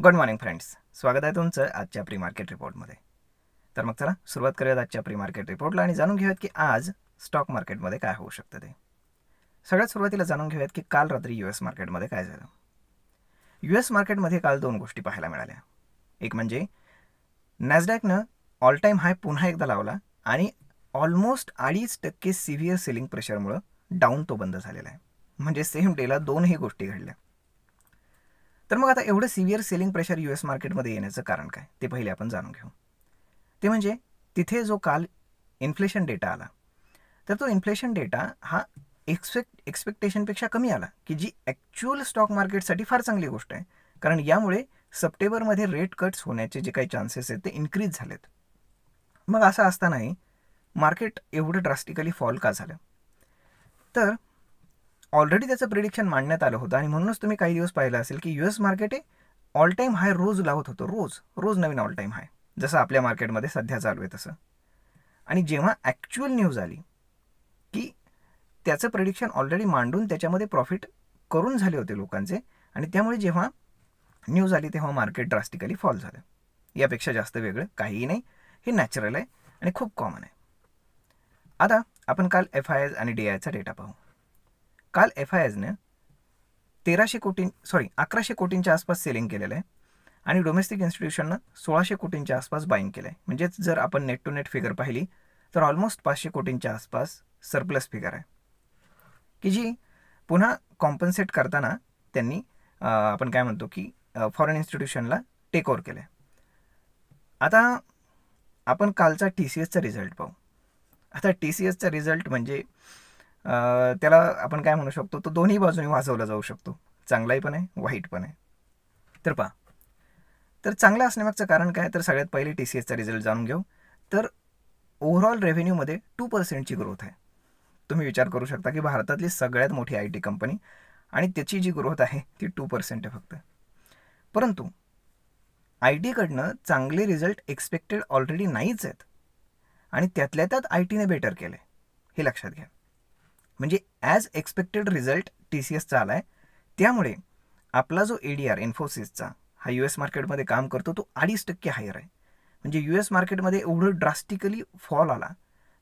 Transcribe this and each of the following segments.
Good morning friends, स्वागत आहे तुमचं आजच्या प्री मार्केट रिपोर्टमध्ये. तर मग चला सुरुवात करूयात आजच्या प्री मार्केट रिपोर्टला आणि जाणून घेऊयात की आज स्टॉक मार्केटमध्ये काय होऊ शकतं ते. सगळ्यात सुरुवातीला जाणून घेऊयात की काल रात्री US मार्केटमध्ये काय झालं. US मार्केटमध्ये काल दोन गोष्टी पाहायला मिळाल्या. एक म्हणजे नॅसडॅकनं ऑल टाईम हाय पुन्हा एकदा लावला आणि ऑलमोस्ट 2.5% सिव्हिअर सेलिंग प्रेशरमुळं डाऊन तो बंद झालेला आहे. म्हणजे सेम डेला दोनही गोष्टी घडल्या. तर मग आता एवढं सिव्हिअर सेलिंग प्रेशर US मार्केटमध्ये येण्याचं कारण काय ते पहिले आपण जाणून घेऊ. ते म्हणजे तिथे जो काल इन्फ्लेशन डेटा आला, तर तो इन्फ्लेशन डेटा हा एक्सपेक्टेशनपेक्षा कमी आला, की जी ॲक्च्युअल स्टॉक मार्केटसाठी फार चांगली गोष्ट आहे. कारण यामुळे सप्टेंबरमध्ये रेट कट्स होण्याचे जे काही चान्सेस आहेत ते इन्क्रीज झालेत. मग असं असतानाही मार्केट एवढं ड्रास्टिकली फॉल का झालं? तर ऑलरेडी त्याचं प्रिडिक्शन मांडण्यात आलं होतं आणि म्हणूनच तुम्ही काही दिवस पाहिलं असेल की US मार्केट हे ऑल टाईम हाय रोज लावत होतं. रोज नवीन ऑल टाईम हाय, जसं आपल्या मार्केटमध्ये सध्या चालू आहे तसं. आणि जेव्हा ॲक्च्युअल न्यूज आली की त्याचं प्रिडिक्शन ऑलरेडी मांडून त्याच्यामध्ये प्रॉफिट करून झाले होते लोकांचे, आणि त्यामुळे जेव्हा न्यूज आली तेव्हा मार्केट ड्रास्टिकली फॉल झालं. यापेक्षा जास्त वेगळं काहीही नाही, हे नॅचरल आहे आणि खूप कॉमन आहे. आता आपण काल FIIs आणि DIIचा डेटा पाहू. काल FIIsने 1100 कोटींच्या आसपास सेलिंग केलेलं आहे आणि डोमेस्टिक इन्स्टिट्यूशननं 1600 कोटींच्या आसपास बाईंग केलं आहे. म्हणजेच जर आपण नेट टू नेट फिगर पाहिली तर ऑलमोस्ट 500 कोटींच्या आसपास सरप्लस फिगर आहे, की जी पुन्हा कॉम्पन्सेट करताना त्यांनी आपण काय म्हणतो की फॉरेन इन्स्टिट्यूशनला टेक ओव्हर केलं आहे. आता आपण कालचा TCSचा रिझल्ट पाहू. आता TCSचा रिझल्ट म्हणजे त्याला आपण काय म्हणू शकतो, तो दोन्ही बाजूने वाजवला जाऊ शकतो. चांगलाही पण आहे, वाईट पण आहे. तर पहा, तर चांगला असण्यामागचं कारण काय, तर सगळ्यात पहिले TCSचा रिझल्ट जाणून घेऊ. तर ओव्हरऑल रेव्हेन्यूमध्ये 2%ची ग्रोथ आहे. तुम्ही विचार करू शकता की भारतातली सगळ्यात मोठी IT कंपनी आणि त्याची जी ग्रोथ आहे ती 2% आहे फक्त. परंतु ITकडनं चांगले रिझल्ट एक्सपेक्टेड ऑलरेडी नाहीच आहेत आणि त्यातल्या त्यात ITने बेटर केलं आहे, हे लक्षात घ्या. म्हणजे ॲज एक्सपेक्टेड रिझल्ट TCSचा आला आहे, त्यामुळे आपला जो ADR इन्फोसिसचा हा US मार्केटमध्ये काम करतो तो 2.5% हायर आहे. म्हणजे US मार्केटमध्ये एवढं ड्रास्टिकली फॉल आला.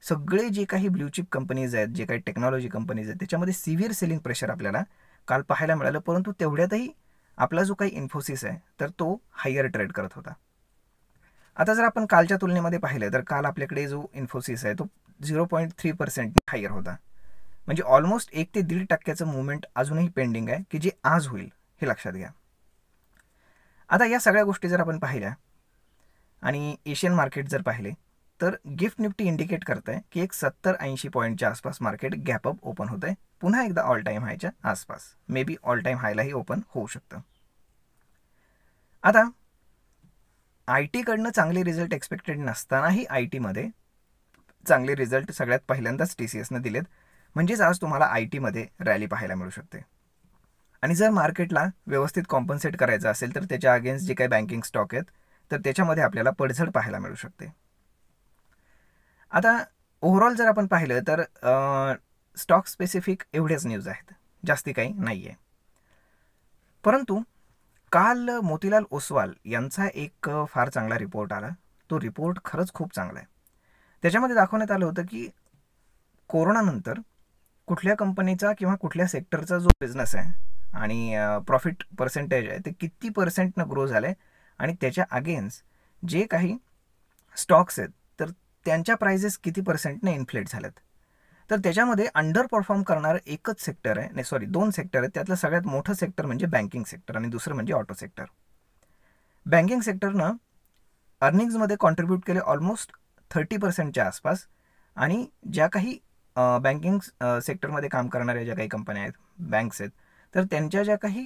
सगळे जे काही ब्ल्यूचिप कंपनीज आहेत, जे काही टेक्नॉलॉजी कंपनीज आहेत, त्याच्यामध्ये सिव्हिअर सेलिंग प्रेशर आपल्याला काल पाहायला मिळालं. परंतु तेवढ्यातही आपला जो काही इन्फोसिस आहे तर तो हायर ट्रेड करत होता. आता जर आपण कालच्या तुलनेमध्ये पाहिलं तर काल आपल्याकडे जो इन्फोसिस आहे तो 0.3% हायर होता. म्हणजे ऑलमोस्ट 1 ते 1.5% मुवमेंट अजूनही पेंडिंग आहे, की जे आज होईल, हे लक्षात घ्या. आता या सगळ्या गोष्टी जर आपण पाहिल्या आणि एशियन मार्केट जर पाहिले तर गिफ्ट निफ्टी इंडिकेट करत आहे की एक 70-80 पॉईंटच्या आसपास मार्केट गॅपअप ओपन होत आहे, पुन्हा एकदा ऑल टाईम हायच्या आसपास. मे बी ऑल टाईम हायलाही ओपन होऊ शकतं. आता ITकडनं चांगले रिझल्ट एक्सपेक्टेड नसतानाही ITमध्ये चांगले रिझल्ट सगळ्यात पहिल्यांदाच TCSनं दिलेत. म्हणजेच आज तुम्हाला ITमध्ये रॅली पाहायला मिळू शकते. आणि जर मार्केटला व्यवस्थित कॉम्पन्सेट करायचं असेल तर त्याच्या अगेन्स्ट जे काही बँकिंग स्टॉक आहेत तर त्याच्यामध्ये आपल्याला पडझड पाहायला मिळू शकते. आता ओव्हरऑल जर आपण पाहिलं तर स्टॉक स्पेसिफिक एवढ्याच न्यूज आहेत, जास्ती काही नाही आहे. परंतु काल मोतीलाल ओसवाल यांचा एक फार चांगला रिपोर्ट आला. तो रिपोर्ट खरंच खूप चांगला आहे. त्याच्यामध्ये दाखवण्यात आलं होतं की कोरोनानंतर कुठल्या कंपनीचा किंवा कुठल्या सेक्टरचा जो बिझनेस आहे आणि प्रॉफिट पर्सेंटेज आहे ते किती पर्सेंटनं ग्रो झालं आहे आणि त्याच्या अगेन्स्ट जे काही स्टॉक्स आहेत तर त्यांच्या प्राइजेस किती पर्सेंटने इन्फ्लेट झाल्यात. तर त्याच्यामध्ये अंडर परफॉर्म करणारं एकच सेक्टर आहे, नाही सॉरी 2 सेक्टर आहेत. त्यातलं सगळ्यात मोठं सेक्टर म्हणजे बँकिंग सेक्टर आणि दुसरं म्हणजे ऑटो सेक्टर. बँकिंग सेक्टरनं अर्निंग्जमध्ये कॉन्ट्रीब्यूट केले ऑलमोस्ट 30%च्या आसपास, आणि ज्या काही बँकिंग सेक्टरमध्ये काम करणाऱ्या ज्या काही कंपन्या आहेत, बँक्स आहेत, तर त्यांच्या ज्या काही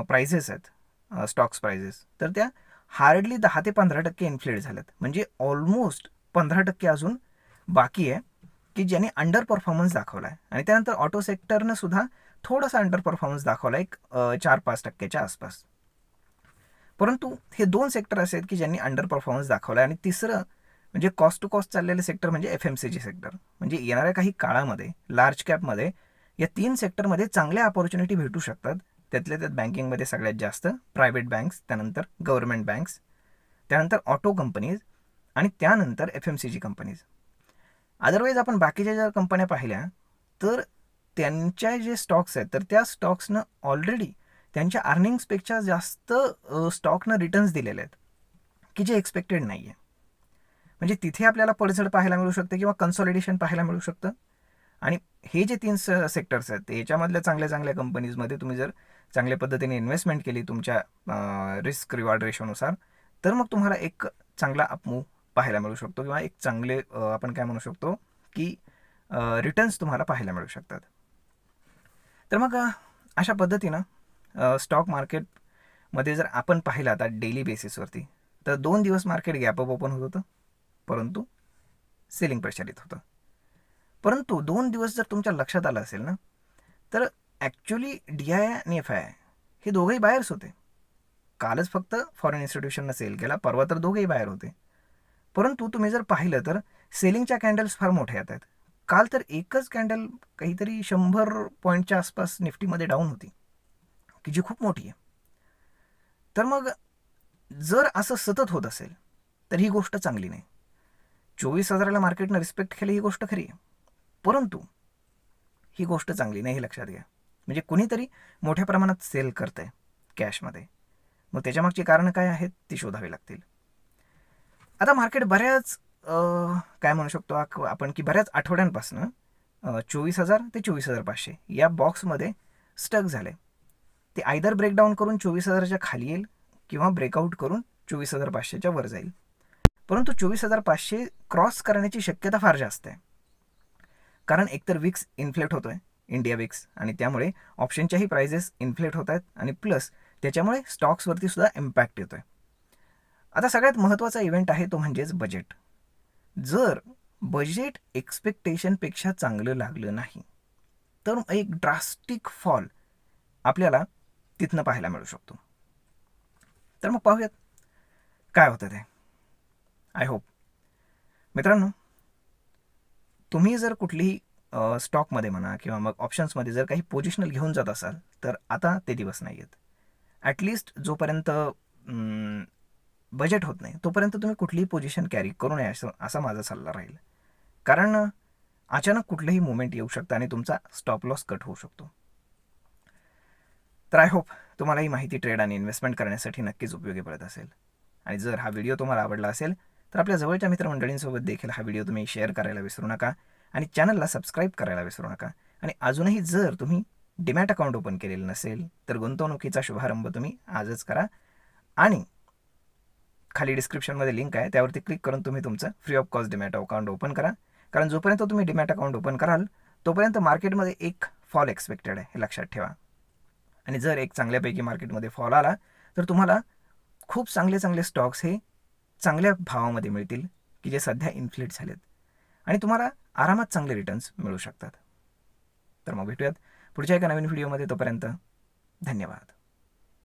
प्राइजेस आहेत, स्टॉक्स प्राइजेस, तर त्या हार्डली 10 ते 15% इन्फ्लेट झाल्यात. म्हणजे ऑलमोस्ट 15% अजून बाकी आहे की ज्याने अंडर परफॉर्मन्स दाखवला आहे. आणि त्यानंतर ऑटो सेक्टरनं सुद्धा थोडासा अंडर परफॉर्मन्स दाखवला, एक 4-5%च्या आसपास. परंतु हे 2 सेक्टर असे आहेत की ज्यांनी अंडर परफॉर्मन्स दाखवला आहे. आणि तिसरं म्हणजे कॉस्ट टू कॉस्ट चाललेलं सेक्टर म्हणजे FMCG सेक्टर. म्हणजे येणाऱ्या काही काळामध्ये लार्ज कॅपमध्ये या 3 सेक्टरमध्ये चांगल्या अपॉर्च्युनिटी भेटू शकतात त्यातल्या त्यात बँकिंगमध्ये सगळ्यात जास्त प्रायव्हेट बँक्स, त्यानंतर गव्हर्नमेंट बँक्स, त्यानंतर ऑटो कंपनीज आणि त्यानंतर FMCG कंपनीज. अदरवाईज आपण बाकीच्या ज्या कंपन्या पाहिल्या तर त्यांच्या जे स्टॉक्स आहेत तर त्या स्टॉक्सनं ऑलरेडी त्यांच्या अर्निंग्सपेक्षा जास्त स्टॉकनं रिटर्न्स दिलेले आहेत की जे एक्सपेक्टेड नाही आहे. म्हणजे तिथे आपल्याला पडझड पाहायला मिळू शकते किंवा कन्सॉलिडेशन पाहायला मिळू शकतं. आणि हे जे 3 सेक्टर्स आहेत याच्यामधल्या चांगल्या चांगल्या कंपनीजमध्ये तुम्ही जर चांगल्या पद्धतीने इन्व्हेस्टमेंट केली तुमच्या रिस्क रिवॉर्ड रेशोनुसार तर मग तुम्हाला एक चांगला अपमूव पाहायला मिळू शकतो किंवा एक चांगले आपण काय म्हणू शकतो की रिटर्न्स तुम्हाला पाहायला मिळू शकतात. तर मग अशा पद्धतीनं स्टॉक मार्केटमध्ये जर आपण पाहिलं आता डेली बेसिसवरती तर 2 दिवस मार्केट गॅप अप ओपन होत होतं, परंतु सेलिंग प्रेशर येत होतं. परंतु 2 दिवस जर तुमच्या लक्षात आलं असेल ना तर ॲक्च्युली DI आणि FI हे दोघंही बायर्स होते. कालच फक्त फॉरेन इन्स्टिट्यूशननं सेल केला, परवा तर दोघेही बाहेर होते. परंतु तुम्ही जर पाहिलं तर सेलिंगच्या कॅन्डल्स फार मोठ्या येत आहेत. काल तर एकच कॅन्डल काहीतरी 100 पॉईंटच्या आसपास निफ्टीमध्ये डाऊन होती की जी खूप मोठी आहे. तर मग जर असं सतत होत असेल तर ही गोष्ट चांगली नाही. 24,000ला मार्केटनं रिस्पेक्ट केली ही गोष्ट खरी आहे, परंतु ही गोष्ट चांगली नाही हे लक्षात घ्या. म्हणजे कुणीतरी मोठ्या प्रमाणात सेल करतंय कॅशमध्ये, मग त्याच्यामागची कारणं काय आहेत ती शोधावी लागतील. आता मार्केट बऱ्याच काय म्हणू शकतो आपण की बऱ्याच आठवड्यांपासून 24,000 ते 24,500 या बॉक्समध्ये स्टक झाले. ते आयदर ब्रेकडाऊन करून 24,000च्या खाली येईल किंवा ब्रेकआउट करून 24,500च्या वर जाईल. परंतु 24,500 क्रॉस करण्याची शक्यता फार जास्त आहे, कारण एकतर विक्स इन्फ्लेट होतोय, इंडिया विक्स, आणि त्यामुळे ऑप्शनच्याही प्राइजेस इन्फ्लेट होत आहेत आणि प्लस त्याच्यामुळे स्टॉक्सवरती सुद्धा इम्पॅक्ट येतोय. आता सगळ्यात महत्त्वाचा इव्हेंट आहे तो म्हणजेच बजेट. जर बजेट एक्सपेक्टेशनपेक्षा चांगलं लागलं नाही तर एक ड्रास्टिक फॉल आपल्याला तिथनं पाहायला मिळू शकतो. तर मग पाहूयात काय होतं ते. आय होप मित्रांनो तुम्ही जर कुठलीही स्टॉकमध्ये म्हणा किंवा मग ऑप्शन्समध्ये जर काही पोजिशनल घेऊन जात असाल तर आता ते दिवस नाही आहेत. ॲटलिस्ट जोपर्यंत बजेट होत नाही तोपर्यंत तुम्ही कुठलीही पोझिशन कॅरी करू नये असा माझा सल्ला राहील. कारण अचानक कुठलंही मुवमेंट येऊ शकतं आणि तुमचा स्टॉप लॉस कट होऊ शकतो. तर आय होप तुम्हाला ही माहिती ट्रेड आणि इन्व्हेस्टमेंट करण्यासाठी नक्कीच उपयोगी पडत असेल. आणि जर हा व्हिडिओ तुम्हाला आवडला असेल तर आपल्या जवळच्या मित्रमंडळींसोबत देखील हा व्हिडिओ तुम्ही शेअर करायला विसरू नका आणि चॅनलला सबस्क्राईब करायला विसरू नका. आणि अजूनही जर तुम्ही डीमॅट अकाउंट ओपन केलेलं नसेल तर गुंतवणुकीचा शुभारंभ तुम्ही आजच करा. आणि खाली डिस्क्रिप्शनमध्ये लिंक आहे त्यावरती क्लिक करून तुम्ही तुमचं free of cost demat account open करा. कारण जोपर्यंत तुम्ही डीमॅट अकाउंट ओपन कराल तोपर्यंत मार्केटमध्ये एक फॉल एक्सपेक्टेड आहे हे लक्षात ठेवा. आणि जर एक चांगल्यापैकी मार्केटमध्ये फॉल आला तर तुम्हाला खूप चांगले चांगले स्टॉक्स हे चांगल्या भावामध्ये मिळतील की जे सध्या इन्फ्लेट झालेत आणि तुम्हाला आरामात चांगले रिटर्न्स मिळू शकतात. तर मग भेटूयात पुढच्या एका नवीन व्हिडिओमध्ये. तोपर्यंत धन्यवाद.